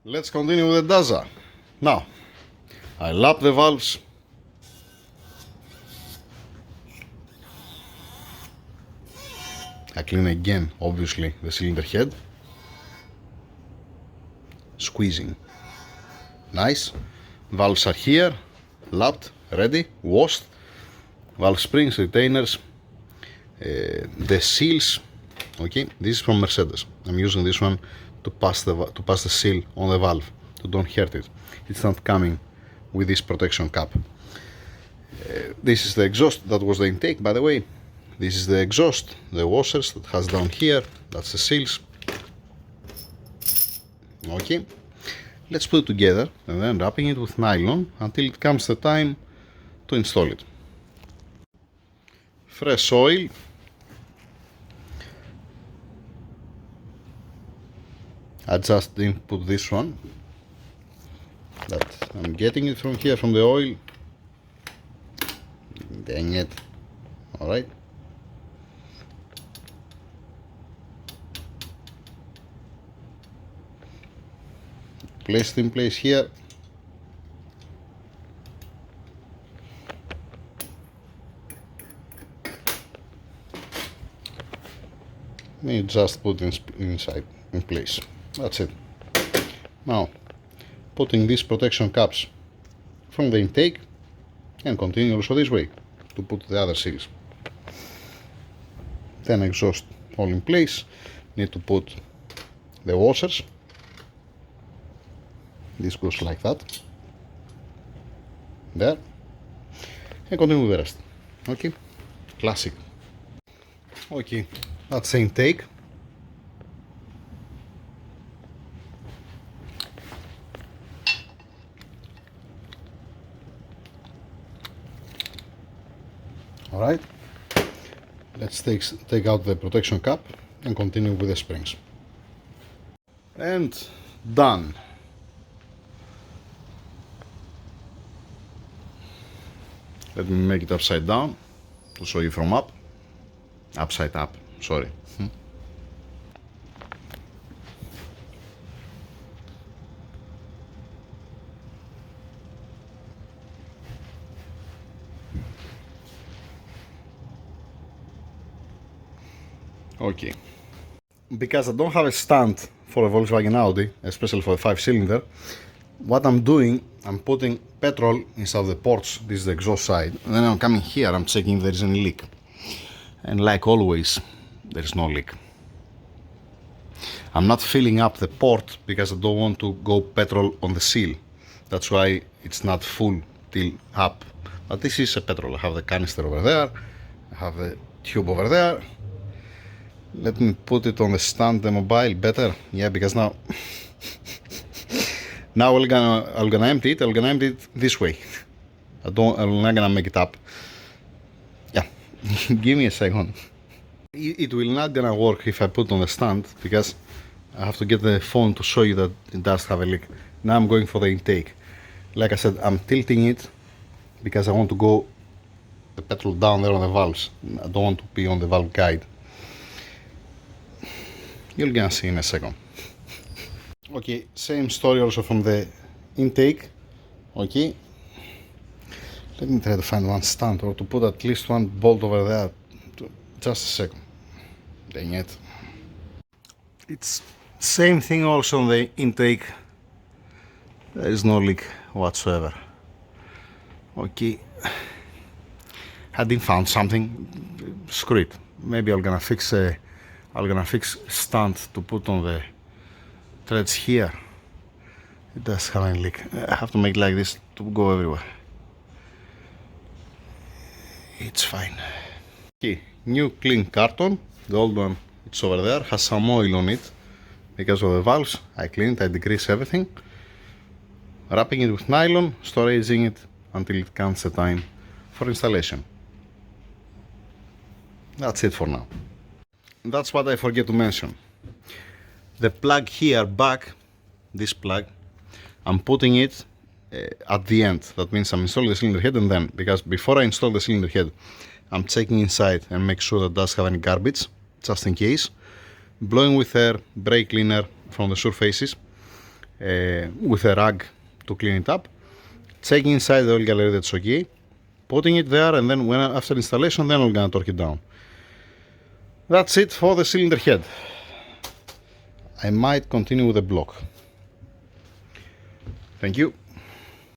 Let's continue with the DAZA. Now, I lap the valves. I clean again, obviously, the cylinder head. Squeezing. Nice. Valves are here, lapped, ready, washed. Valve springs, retainers, the seals. Okay, this is from Mercedes. I'm using this one to pass the seal on the valve, to don't hurt it. It's not coming with this protection cap. This is the exhaust. That was the intake, by the way. This is the exhaust, the washers that has down here. That's the seals. Okay, let's put it together and then wrapping it with nylon until it comes the time to install it. Fresh oil. I just didn't put this one, but I'm getting it from here, from the oil. Dang it. Alright. Place it in place here. You just put it inside, in place. That's it. Now, putting these protection caps from the intake and continue also this way to put the other seals. Then exhaust all in place. Need to put the washers. This goes like that. There. And continue with the rest. Okay. Classic. Okay. That's the intake. Alright, let's take out the protection cap and continue with the springs. And done. Let me make it upside down to show you from up. Upside up, sorry. Okay, because I don't have a stand for a Volkswagen Audi, especially for a 5-cylinder, what I'm doing, I'm putting petrol inside of the ports. This is the exhaust side, and then I'm coming here, I'm checking if there is any leak, and like always, there is no leak. I'm not filling up the port because I don't want to go petrol on the seal. That's why it's not full till up, but this is a petrol. I have the canister over there, I have the tube over there. Let me put it on the stand, the mobile, better. Yeah, because now I'm gonna empty it. I'm gonna empty it this way. I'm not gonna make it up. Yeah, give me a second. It will not gonna work if I put on the stand because I have to get the phone to show you that it does have a leak. Now I'm going for the intake. Like I said, I'm tilting it because I want to go the petrol down there on the valves. I don't want to be on the valve guide. You're gonna see in a second. Okay, same story also from the intake. Okay, let me try to find one stand or to put at least one bolt over there. Just a second. Dang it. It's same thing also on the intake. There is no leak whatsoever. Okay, I didn't find something. Screw it. Maybe I'm gonna fix stand to put on the threads here. It does have a leak. I have to make like this to go everywhere. It's fine. Okay, new clean carton. The old one, it's over there, has some oil on it because of the valves. I clean it, I degrease everything. Wrapping it with nylon, storaging it until it comes the time for installation. That's it for now. That's what I forget to mention. The plug here back, this plug, I'm putting it at the end. That means I'm installing the cylinder head and then, because before I install the cylinder head, I'm checking inside and make sure that it does have any garbage, just in case. Blowing with air, brake cleaner from the surfaces, with a rag to clean it up, checking inside the oil gallery that's okay, putting it there, and then after installation, then we're gonna torque it down. That's it for the cylinder head. I might continue with the block. Thank you.